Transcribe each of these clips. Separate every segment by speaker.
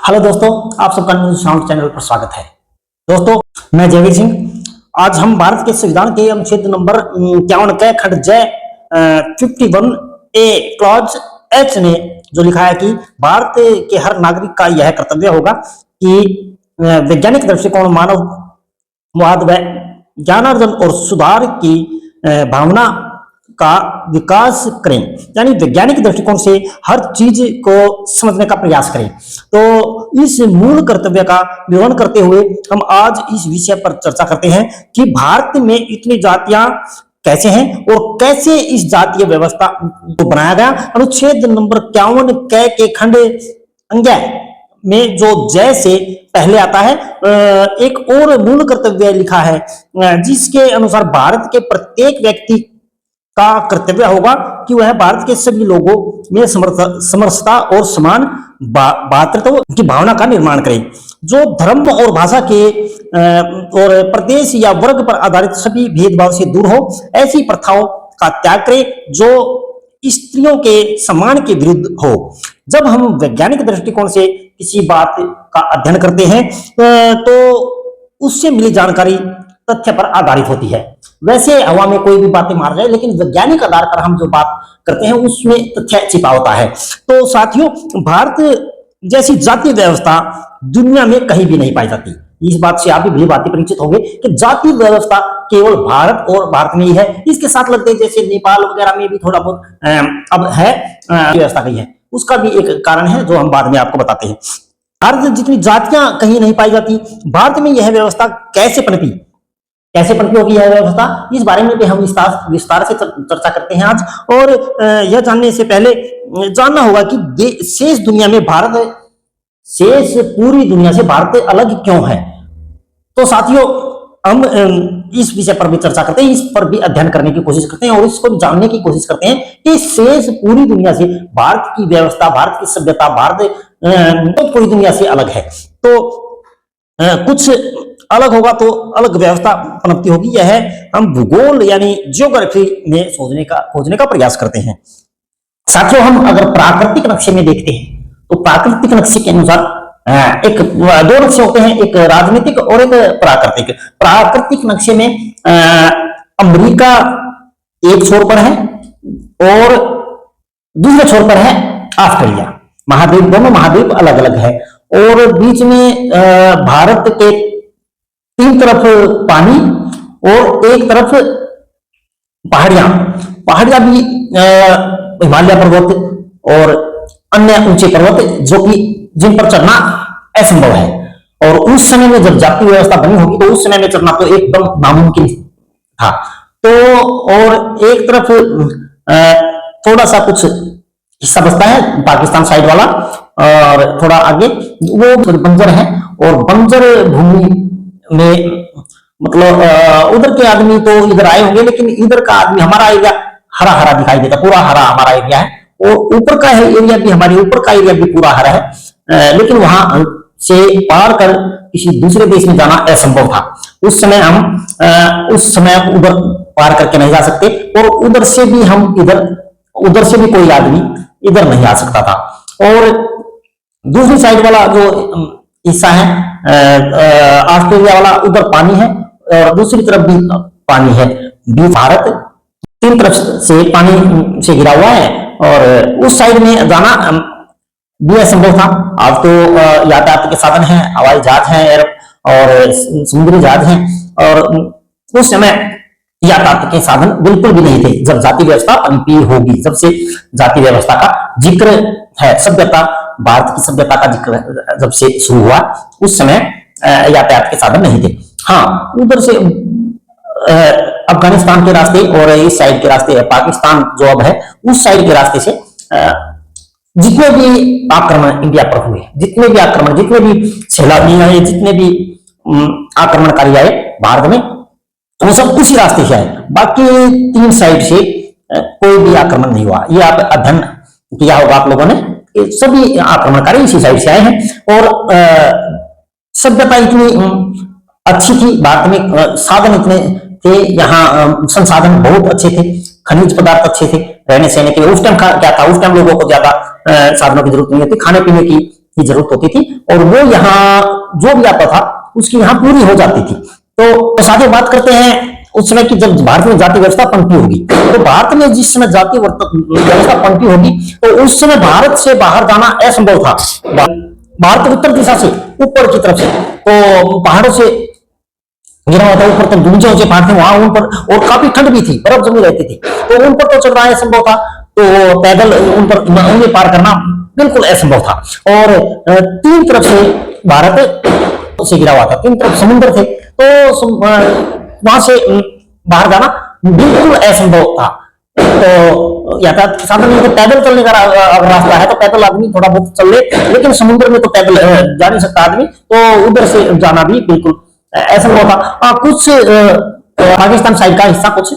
Speaker 1: Hello दोस्तों, आप सबका न्यूज साउंड चैनल पर स्वागत है। दोस्तों, मैं जयवीर सिंह। आज हम भारत के संविधान के अनुच्छेद नंबर 51 के खंड जय 51A क्लॉज H ने जो लिखा है कि भारत के हर नागरिक का यह कर्तव्य होगा कि वैज्ञानिक दृष्टिकोण, मानववाद व ज्ञानार्जन और सुधार की भावना का विकास करें, यानी वैज्ञानिक दृष्टिकोण से हर चीज को समझने का प्रयास करें। तो इस मूल कर्तव्य का निर्वहन करते हुए हम आज इस विषय पर चर्चा करते हैं कि भारत में इतनी जातियां कैसे हैं और कैसे इस जातीय व्यवस्था को बनाया गया। अनुच्छेद नंबर 51 के खंड अंग्या में जो जय से पहले आता है, एक और मूल कर्तव्य लिखा है जिसके अनुसार भारत के प्रत्येक व्यक्ति का कर्तव्य होगा कि वह भारत के सभी लोगों में समरसता और समान भातृत्व की भावना का निर्माण करे, जो धर्म और भाषा के और प्रदेश या वर्ग पर आधारित सभी भेदभाव से दूर हो, ऐसी प्रथाओं का त्याग करे जो स्त्रियों के सम्मान के विरुद्ध हो। जब हम वैज्ञानिक दृष्टिकोण से किसी बात का अध्ययन करते हैं तो उससे मिली जानकारी तथ्य पर आधारित होती है। वैसे हवा में कोई भी बातें मार जाए, लेकिन वैज्ञानिक आधार पर हम जो बात करते हैं उसमें तथ्य छिपा होता है। तो साथियों, भारत जैसी जातीय व्यवस्था दुनिया में कहीं भी नहीं पाई जाती। इस बात से आप भी भली भांति परिचित होंगे कि जातीय व्यवस्था केवल भारत और भारत में ही है। इसके साथ लगते जैसे नेपाल वगैरह में भी थोड़ा बहुत अब है व्यवस्था कही है, उसका भी एक कारण है जो हम बाद में आपको बताते हैं। भारत जितनी जातियां कहीं नहीं पाई जाती, भारत में यह व्यवस्था कैसे पनपी होगी यह व्यवस्था, इस बारे में भी हम विस्तार से चर्चा करते हैं आज। और यह जानने से पहले जानना होगा कि शेष पूरी दुनिया से भारत अलग क्यों है। तो साथियों, हम इस विषय पर भी चर्चा करते हैं, इस पर भी अध्ययन करने की कोशिश करते हैं और इसको भी जानने की कोशिश करते हैं कि शेष पूरी दुनिया से भारत की व्यवस्था, भारत की सभ्यता, भारत तो पूरी दुनिया से अलग है। तो कुछ अलग होगा तो अलग व्यवस्था पनपती होगी। यह हम भूगोल यानी जियोग्राफी में खोजने का प्रयास करते हैं। साथियों, हम अगर प्राकृतिक नक्शे में देखते हैं तो प्राकृतिक नक्शे के अनुसार दो नक्शे होते हैं, एक राजनीतिक और एक प्राकृतिक। प्राकृतिक नक्शे में अमेरिका एक छोर पर है और दूसरे छोर पर है ऑस्ट्रेलिया। दोनों महाद्वीप अलग अलग है और बीच में भारत के तीन तरफ पानी और एक तरफ पहाड़ियां भी, हिमालय पर्वत और अन्य ऊंचे पर्वत जो कि जिन पर चढ़ना असंभव है। और उस समय में जब जातीय व्यवस्था बनी होगी तो उस समय में चढ़ना तो एकदम नामुमकिन था। तो और एक तरफ थोड़ा सा कुछ हिस्सा बचता है पाकिस्तान साइड वाला, और थोड़ा आगे वो बंजर है और बंजर भूमि में मतलब उधर के आदमी तो इधर आए होंगे, लेकिन इधर का आदमी, हमारा एरिया हरा हरा दिखाई देता, पूरा हरा हमारा एरिया है और ऊपर का एरिया भी, हमारे ऊपर का एरिया भी पूरा हरा है। लेकिन वहां से पार कर किसी दूसरे देश में जाना असंभव था। उस समय उधर पार करके नहीं जा सकते और उधर से भी कोई आदमी इधर नहीं आ सकता था। और दूसरी साइड वाला जो हिस्सा है ऑस्ट्रेलिया वाला, उधर पानी है और दूसरी तरफ भी पानी है। भारत तीन तरफ से पानी से घिरा हुआ है और उस साइड में जाना भी असंभव था। अब तो यातायात के साधन हैं, हवाई जहाज हैं और समुद्री जहाज हैं, और उस समय यातायात के साधन बिल्कुल भी नहीं थे जब जाति व्यवस्था पनपी होगी। जब से जाति व्यवस्था का जिक्र है, सभ्यता, भारत की सभ्यता का जिक्र जब से शुरू हुआ, उस समय यातायात के साधन नहीं थे। हाँ, उधर से अफगानिस्तान के रास्ते और इस साइड के रास्ते, पाकिस्तान जो अब है उस साइड के रास्ते से जितने भी आक्रमण इंडिया पर हुए, जितने भी सैलानी आए, जितने भी आक्रमणकारी आए भारत में, वो सब उसी रास्ते से आए। बाकी तीन साइड से कोई भी आक्रमण नहीं हुआ। ये आप अध्ययन किया होगा आप लोगों ने, सभी आक्रमणकारी इसी साइड से आए हैं। और सभ्यता इतनी अच्छी थी, भारत में साधन इतने थे, यहाँ संसाधन बहुत अच्छे थे, खनिज पदार्थ अच्छे थे रहने सहने के लिए। उस टाइम क्या था, उस टाइम लोगों को ज्यादा साधनों की जरूरत नहीं थी, खाने पीने की की जरूरत होती थी, और वो यहाँ जो भी आता था उसकी यहाँ पूरी हो जाती थी। तो साथ ही बात करते हैं उस समय की, जब भारत में जाति व्यवस्था पनपी होगी। तो भारत में जिस समय जाति व्यवस्था पनपी होगी तो उस समय भारत से बाहर जाना असंभव था। भारत उत्तर दिशा से, ऊपर की तरफ से, तो पहाड़ों से गिरा हुआ था, ऊपर तक ऊंचे ऊंचे पहाड़ थे, वहां उन पर, और काफी ठंड भी थी, बर्फ जमी रहती थी, तो उन पर तो चढ़ना असंभव था। तो पैदल उन पर उन्हें पार करना बिल्कुल असंभव था। और तीन तरफ से भारत से घिरा हुआ था, तीन तरफ समुद्र थे, तो वहां से बाहर जाना बिल्कुल असंभव था। तो यातायात के साधन में तो पैदल चलने का रास्ता है, तो पैदल आदमी थोड़ा बहुत चल ले, लेकिन समुद्र में तो पैदल जा नहीं सकता आदमी, तो उधर से जाना भी बिल्कुल असंभव था। कुछ पाकिस्तान साइड का हिस्सा कुछ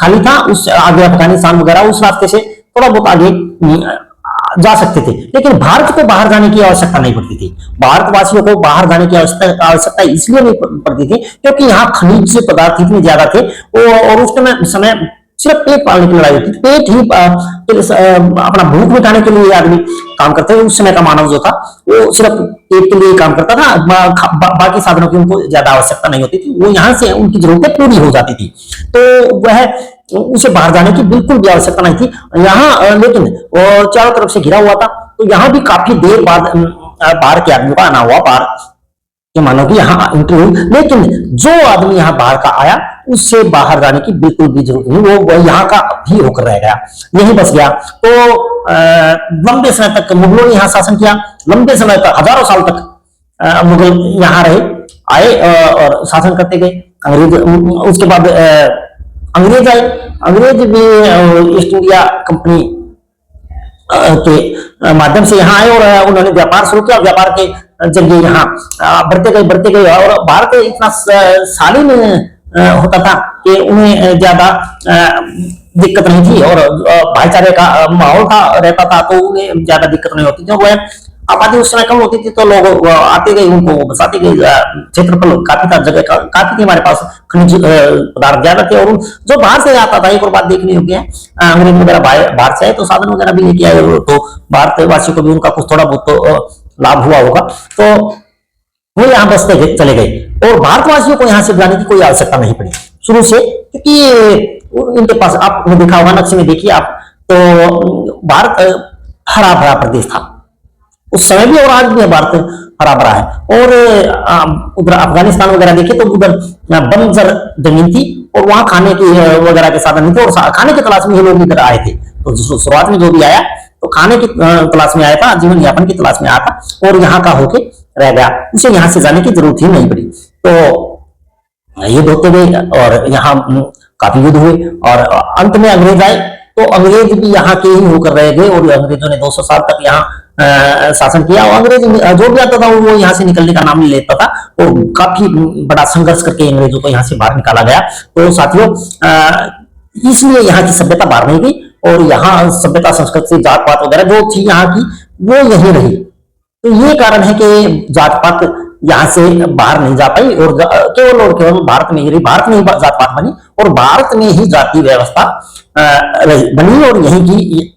Speaker 1: खाली था, उस आगे अफगानिस्तान वगैरह उस रास्ते से थोड़ा बहुत आगे जा सकते थे, लेकिन भारत को बाहर जाने की आवश्यकता नहीं पड़ती थी। भारतवासियों को बाहर जाने की आवश्यकता इसलिए नहीं पड़ती थी क्योंकि यहाँ खनिज पदार्थ इतने ज्यादा थे, और उस समय सिर्फ पेट पालने की लड़ाई होती थी। पेट ही अपना भूख मिटाने के लिए आदमी काम करते थे। उस समय का मानव जो था वो सिर्फ पेट के लिए काम करता था, बाकी साधनों की उनको ज्यादा आवश्यकता नहीं होती थी, वो यहाँ से उनकी जरूरतें पूरी हो जाती थी, तो वह उसे बाहर जाने की बिल्कुल भी आवश्यकता नहीं थी यहाँ। लेकिन वो चारों तरफ से घिरा हुआ था, तो यहाँ भी काफी देर बाद बाहर के आदमी का आना हुआ, बाहर के मानो कि यहाँ एंट्री हुई, लेकिन जो आदमी यहाँ बाहर का आया उससे बाहर जाने की बिल्कुल भी जरूरत नहीं, वो यहाँ का भी होकर रह गया, यही बस गया। तो लंबे समय तक मुगलों ने यहाँ शासन किया, लंबे समय तक, हजारों साल तक मुगल यहाँ रहे, आए और शासन करते गए। अंग्रेज, उसके बाद अंग्रेज आए, अंग्रेज भी ईस्ट इंडिया कंपनी के माध्यम से यहाँ आए, और उन्होंने व्यापार शुरू किया। व्यापार के जरिए यहाँ बढ़ते गए, और भारत इतना शालीन होता था कि उन्हें ज्यादा दिक्कत नहीं थी, और भाईचारे का माहौल था, रहता था, तो उन्हें ज्यादा दिक्कत नहीं होती थी। वह आबादी उस समय कम होती थी, तो लोग आते गए, उनको बसाते गए, क्षेत्रफल काफी था, जगह काफी थी हमारे पास, खनिज पदार्थ ज्यादा थे। और जो बाहर से आता था, एक और बात देखने योग्य है, अंग्रेज वगैरह बाहर से आए तो साधन वगैरह भी लेके आए, तो भारतवासियों को भी उनका कुछ थोड़ा बहुत तो लाभ हुआ होगा, तो वो यहाँ बसते चले गए, और भारतवासियों को यहाँ से जाने की कोई आवश्यकता नहीं पड़ी शुरू से, क्योंकि इनके पास, आपने देखा होगा नक्शे में, देखिए आप, तो भारत हरा भरा प्रदेश था उस समय भी, और आज भी भारत हरा भरा है। और उधर अफगानिस्तान वगैरह देखिए तो उधर बंजर जमीन थी, और वहां खाने की वगैरह के साधन नहीं थे, और खाने की तलाश में ये लोग इधर आए थे। तो शुरुआत में जो भी आया तो खाने की तलाश में आया था, जीवन यापन की तलाश में आया था, और यहाँ का होके रह गया, उसे यहाँ से जाने की जरूरत ही नहीं पड़ी। तो युद्ध होते गए, और यहाँ काफी युद्ध हुए, और अंत में अंग्रेज आए, तो अंग्रेज भी यहाँ के ही होकर रह गए, और अंग्रेजों ने 200 साल तक यहाँ शासन किया। और अंग्रेज जो भी आता था वो यहाँ से निकलने का नाम नहीं लेता था, और काफी बड़ा संघर्ष करके अंग्रेजों को यहाँ से बाहर निकाला गया। तो साथियों, इसलिए यहाँ की सभ्यता बाहर नहीं गई, और यहाँ सभ्यता, संस्कृति, जात पात वगैरह जो थी यहाँ की, वो यही रही। तो ये कारण है कि जात पात यहाँ से बाहर नहीं जा पाई, और केवल भारत में ही रही, भारत में ही जात पात बनी, और भारत में ही जाति व्यवस्था बनी, और यहीं की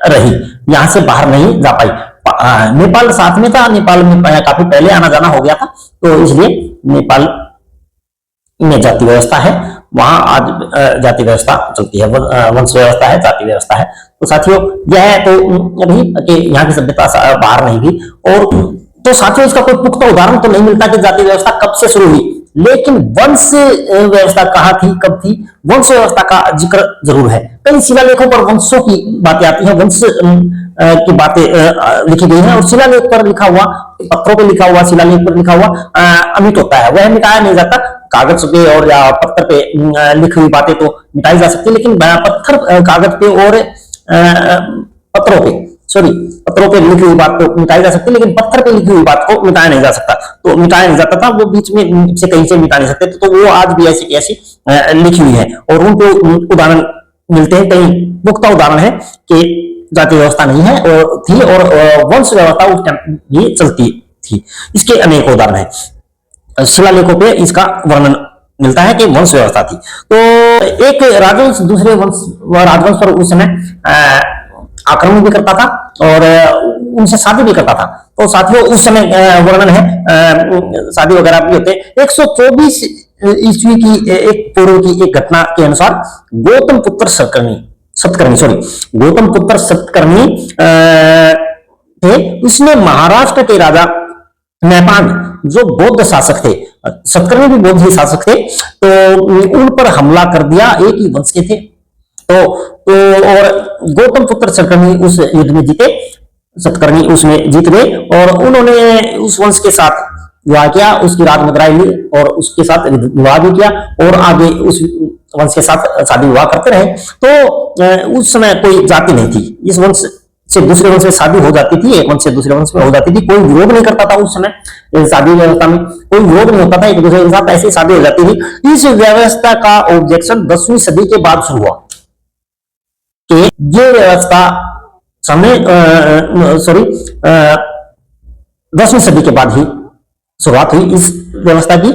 Speaker 1: रही, यहाँ से बाहर नहीं जा पाई। नेपाल साथ में था, नेपाल में काफी पहले आना जाना हो गया था, तो इसलिए नेपाल में जाति व्यवस्था है, वहां आज जाति व्यवस्था चलती है, वंश व्यवस्था है, जाति व्यवस्था है। तो साथियों, यह तो अभी कि यहाँ की सभ्यता बाहर नहीं गई। और तो साथियों, इसका कोई पुख्ता उदाहरण तो नहीं मिलता कि जाति व्यवस्था कब से शुरू हुई, लेकिन वंश व्यवस्था कहाँ थी, कब थी, वंश व्यवस्था का जिक्र जरूर है। कई शिलालेखों पर वंशों की बातें आती हैं, वंश की बातें लिखी गई हैं, और शिलालेख पर लिखा हुआ, पत्थरों पर लिखा हुआ, शिलालेख पर लिखा हुआ अमिट होता है, वह मिटाया नहीं जाता। कागज पे और या पत्थर पे लिखी हुई बातें तो मिटाई जा सकती है, लेकिन पत्थर, कागज पे और पत्थरों पे लिखी हुई बात तो मिटाई जा सकती है, लेकिन पत्थर पे लिखी हुई बात को मिटाया नहीं जा सकता। तो मिटाया नहीं जाता था, वो बीच में से कहीं से मिटा नहीं सकते, तो वो आज भी ऐसी ऐसी लिखी हुई है, और उनको उदाहरण मिलते हैं, कई पुख्ता उदाहरण है कि जाति व्यवस्था नहीं है और थी, और वंश व्यवस्था उस टाइम भी चलती थी। इसके अनेक उदाहरण है, शिलालेखों पे इसका वर्णन मिलता है कि वंश व्यवस्था थी। तो एक राजवंश दूसरे राजवंश पर उस समय आक्रमण भी करता था और उनसे शादी भी करता था। तो साथियों उस समय वर्णन है, शादी वगैरह भी होते। 124 ईस्वी की एक पूर्व की एक घटना के अनुसार गौतम पुत्र सतकर्णी थे। उसने महाराष्ट्र के राजा नेपान जो बौद्ध शासक थे, सतकर्णी भी बौद्ध ही शासक थे, तो उन पर हमला कर दिया। एक ही वंश के थे। तो और गौतम पुत्र सतकर्णी उस युद्ध में जीते, सतकर्णी उसमें जीत गए और उन्होंने उस वंश के साथ विवाह किया, उसकी राजमुद्राएं ली और उसके साथ विवाह भी किया और आगे उस वंश के साथ शादी विवाह करते रहे। तो उस समय कोई जाति नहीं थी, इस वंश से दूसरे वंश में शादी हो जाती थी, एक वंश से दूसरे वंश में हो जाती थी, कोई विरोध नहीं करता था। उस समय शादी व्यवस्था में कोई विरोध नहीं होता था, एक दूसरे के साथ ऐसी शादी हो जाती थी। इस व्यवस्था का ऑब्जेक्शन 10वीं सदी के बाद शुरू हुआ कि ये व्यवस्था समय 10वीं सदी के बाद ही शुरुआत हुई इस व्यवस्था की।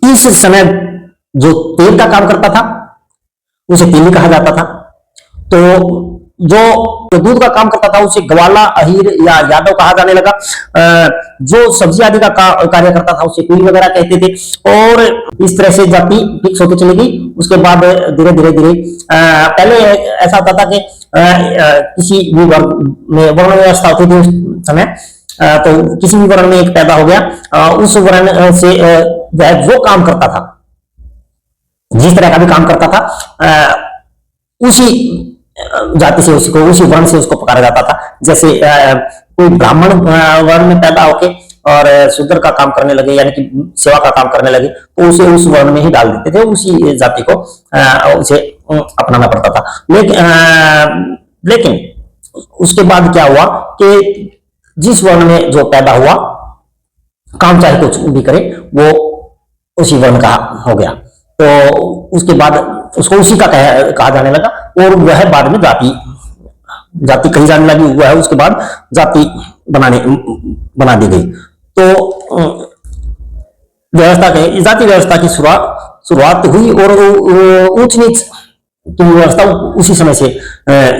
Speaker 1: इस समय जो तेल का काम करता था उसे तेली कहा जाता था। तो जो दूध का काम करता था उसे ग्वाला, अहीर या यादव कहा जाने लगा। जो सब्जी आदि का कार्य करता था उसे कुली वगैरह कहते थे। और इस तरह से जाति फिक्स होती चली गई। उसके बाद धीरे धीरे पहले ऐसा होता था कि किसी भी वर्ग में वर्ण व्यवस्था होती थी उस समय। तो किसी भी वर्ण में एक पैदा हो गया, उस वर्ण से वो काम करता था, जिस तरह का भी काम करता था, उसी जाति से उसको, उसी वर्ण से उसको पुकारा जाता था। जैसे कोई ब्राह्मण वर्ण में पैदा होके और शूद्र का काम करने लगे, यानी कि सेवा का काम करने लगे, तो उसे उस वर्ण में ही डाल देते थे, उसी जाति को उसे अपनाना पड़ता था। लेकिन उसके बाद क्या हुआ कि जिस वर्ण में जो पैदा हुआ, काम चाहे कुछ भी करे, वो उसी वर्ण का हो गया। तो उसके बाद उसको उसी का कहा जाने लगा और वह बाद में जाति कही जाने लगी। वह उसके बाद जाति बना दी गई। तो जाति व्यवस्था की शुरुआत हुई और ऊंच नीच की व्यवस्था उसी समय से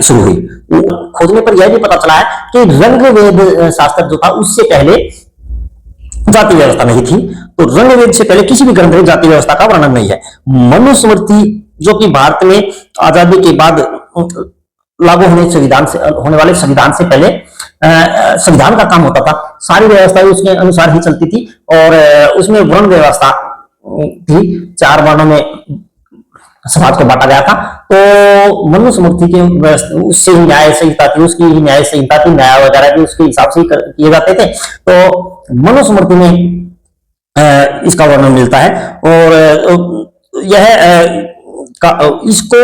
Speaker 1: शुरू हुई। खोजने पर यह भी पता चला है कि रंगवेद शास्त्र जो था उससे पहले जाति व्यवस्था नहीं थी। तो रंगवेद से पहले किसी भी ग्रंथ में जाति व्यवस्था का वर्णन नहीं है। मनुस्मृति जो कि भारत में आजादी के बाद लागू होने वाले संविधान से पहले संविधान का काम होता था, सारी व्यवस्था उसके अनुसार ही चलती थी और उसमें वर्ण व्यवस्था थी। 4 वर्णों में समाज को बांटा गया था। तो मनुस्मृति के उससे ही न्याय संहिता थी, उसकी ही न्याय संहिता थी, न्याय वगैरह भी उसके हिसाब से किए जाते थे। तो मनुस्मृति में इसका वर्णन मिलता है और यह इसको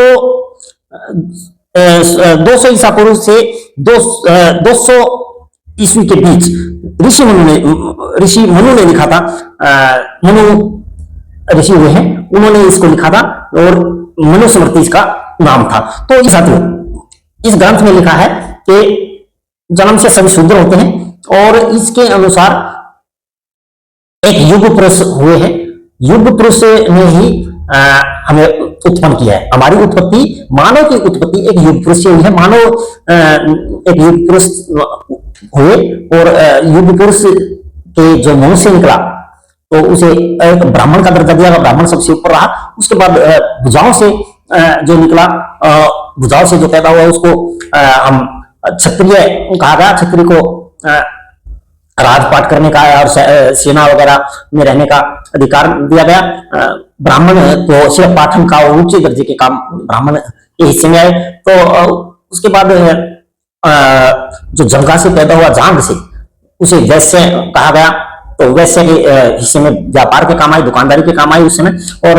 Speaker 1: 200 ईसा पूर्व से 200 ईस्वी के बीच ऋषि मनु ने लिखा था। मनु ऋषि हुए हैं, उन्होंने इसको लिखा था और मनुस्मृति इसका नाम था। तो इस ग्रंथ में लिखा है कि जन्म से सभी शूद्र होते हैं और इसके अनुसार एक युग पुरुष हुए हैं। युग पुरुष ने ही हमें उत्पन्न किया है। हमारी उत्पत्ति, मानव की उत्पत्ति एक युग पुरुष से हुई है। मानव एक युग पुरुष हुए और युग पुरुष के जो मुंह से निकला तो उसे एक ब्राह्मण का दर्जा दिया, ब्राह्मण सबसे ऊपर रहा। उसके बाद भुजाओं से जो निकला, भुजाओं से जो पैदा हुआ उसको हम क्षत्रिय कहा गया। क्षत्रिय को राजपाट करने का और सेना वगैरह में रहने का अधिकार दिया गया। ब्राह्मण तो सिर्फ पाठन का और उच्च दर्जे के काम ब्राह्मण के हिस्से में आए। तो उसके बाद जो जंगा से पैदा हुआ जांग से, उसे वैश्य कहा गया। तो वैश्य के हिस्से में व्यापार के काम आई, दुकानदारी के काम आई उस समय। और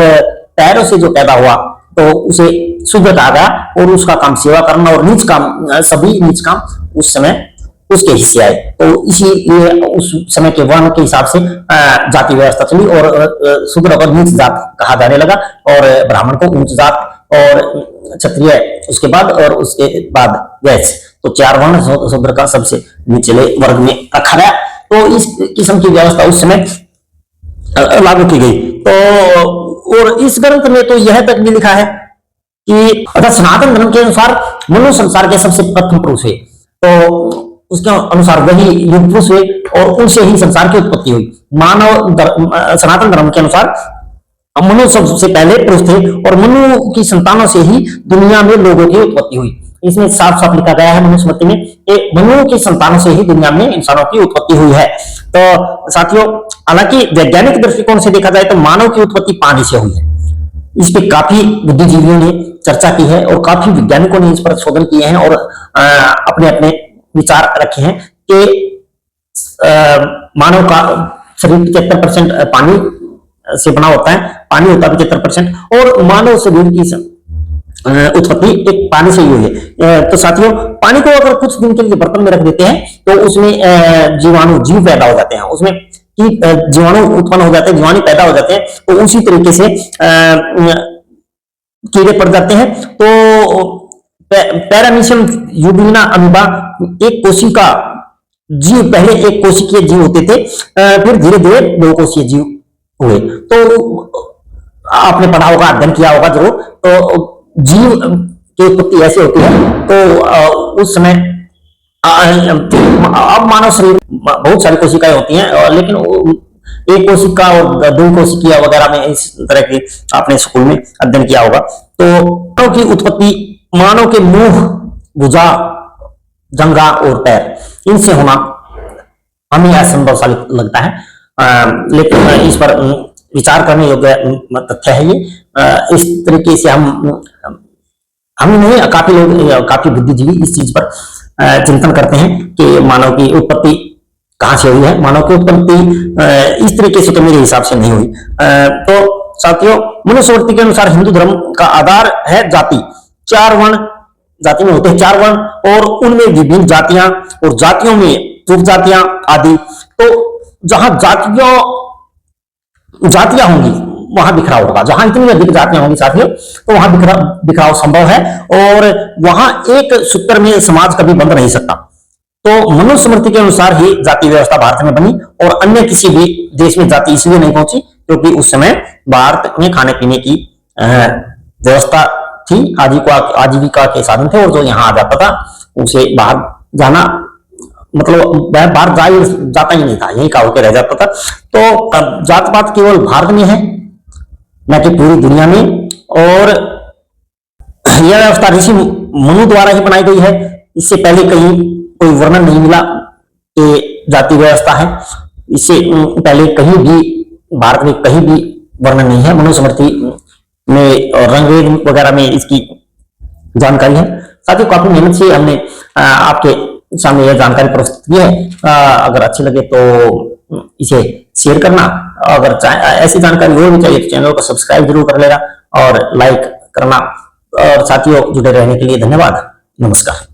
Speaker 1: पैरों से जो पैदा हुआ तो उसे शूद्र कहा गया और उसका काम सेवा करना और नीच काम, सभी नीच काम उस समय उसके हिस्से आए। तो इसीलिए उस समय के वर्ण के हिसाब से जाति व्यवस्था चली और शूद्र को नीच जात कहा जाने लगा और ब्राह्मण को ऊंच जात और क्षत्रिय उसके बाद और उसके बाद वैश्य। तो 4 वर्ण शूद्र का सबसे निचले वर्ग में रखा गया। तो इस किस्म की व्यवस्था उस समय लागू की गई। तो और इस ग्रंथ में तो यह तक भी लिखा है कि अगर सनातन धर्म के अनुसार मनु संसार के सबसे प्रथम पुरुष हुए, तो उसके अनुसार वही युग पुरुष हुए और उनसे ही संसार की उत्पत्ति हुई। सनातन धर्म के अनुसार मनु सबसे पहले पुरुष थे और मनु की संतानों से ही दुनिया में लोगों की उत्पत्ति हुई। इसमें साफ साफ लिखा गया है मनुस्मृति में कि मनु की संतानों से ही दुनिया में इंसानों की उत्पत्ति हुई है। तो साथियों, हालांकि वैज्ञानिक दृष्टिकोण से देखा जाए तो मानव की उत्पत्ति पानी से हुई है। इस पे काफी बुद्धिजीवियों ने चर्चा की है और काफी वैज्ञानिकों ने इस पर शोधन किए हैं और अपने अपने विचार रखे हैं कि मानव का शरीर 75% पानी से बना होता है, पानी होता है 75%, और मानव शरीर की उत्पत्ति एक पानी से ही हुई है। तो साथियों, पानी को अगर कुछ दिन के लिए बर्तन में रख देते हैं तो उसमें जीव पैदा हो जाते हैं, उसमें जीवाणु उत्पन्न हो जाते हैं, जीवाणु पैदा हो जाते हैं। तो उसी तरीके से कीड़े पड़ जाते हैं। तो पैरामीशियम यूबिलिना अमीबा एक कोशिका जीव, पहले एक कोशिकीय जीव होते थे, फिर धीरे धीरे दो कोशिकीय जीव हुए। तो आपने पढ़ा होगा, अध्ययन किया होगा जरूर। तो जीव की उत्पत्ति ऐसे होती है। तो उस समय अब मानव शरीर बहुत सारी कोशिकाएं होती हैं, लेकिन एक कोशिका और दो कोशिकीय वगैरह में इस तरह के आपने स्कूल में अध्ययन किया होगा। तो मानव की उत्पत्ति मानव के मुंह, भुजा, जंघा और पैर, इनसे होना हमें असंभवशाली लगता है, लेकिन इस पर विचार करने योग्य तथ्य है ये। इस तरीके से हम नहीं, काफी लोग, काफी बुद्धिजीवी इस चीज पर चिंतन करते हैं कि मानव की उत्पत्ति कहां से हुई है। मानव की उत्पत्ति इस तरीके से तो मेरे हिसाब से नहीं हुई। तो साथियों, मनुस्मृति के अनुसार हिंदू धर्म का आधार है जाति। 4 वर्ण जाति में होते हैं, 4 वर्ण, और उनमें विभिन्न जातियां और जातियों में उपजातियां आदि। तो जहां जातियां होंगी वहां बिखराव होगा। जहां इतनी अधिक जातियां होंगी साथियों, तो वहां बिखराव संभव है और वहां एक सूत्र में समाज कभी बंध नहीं सकता। तो मनुस्मृति के अनुसार ही जाति व्यवस्था भारत में बनी और अन्य किसी भी देश में जाति इसलिए नहीं पहुंची क्योंकि उस समय भारत में खाने पीने की व्यवस्था थी, आजीविका के साधन थे, और जो यहाँ आ जाता था उसे बाहर जाना, मतलब बाहर जाता ही नहीं था, यही का होकर रह जाता था। तो जात पात केवल भारत में है, न कि पूरी दुनिया में। और यह व्यवस्था ऋषि मनु द्वारा ही बनाई गई है। इससे पहले कहीं कोई वर्णन नहीं मिला कि जाति व्यवस्था है। इससे पहले कहीं भी भारत में कहीं भी वर्णन नहीं है। मनुस्मृति में और ऋग्वेद वगैरह में इसकी जानकारी है। साथ ही काफी मेहनत से हमने आपके सामने यह जानकारी प्रस्तुत की है। अगर अच्छी लगे तो इसे शेयर करना, अगर ऐसी जानकारी और भी चाहिए तो चैनल को सब्सक्राइब जरूर कर लेना और लाइक करना। और साथियों, जुड़े रहने के लिए धन्यवाद। नमस्कार।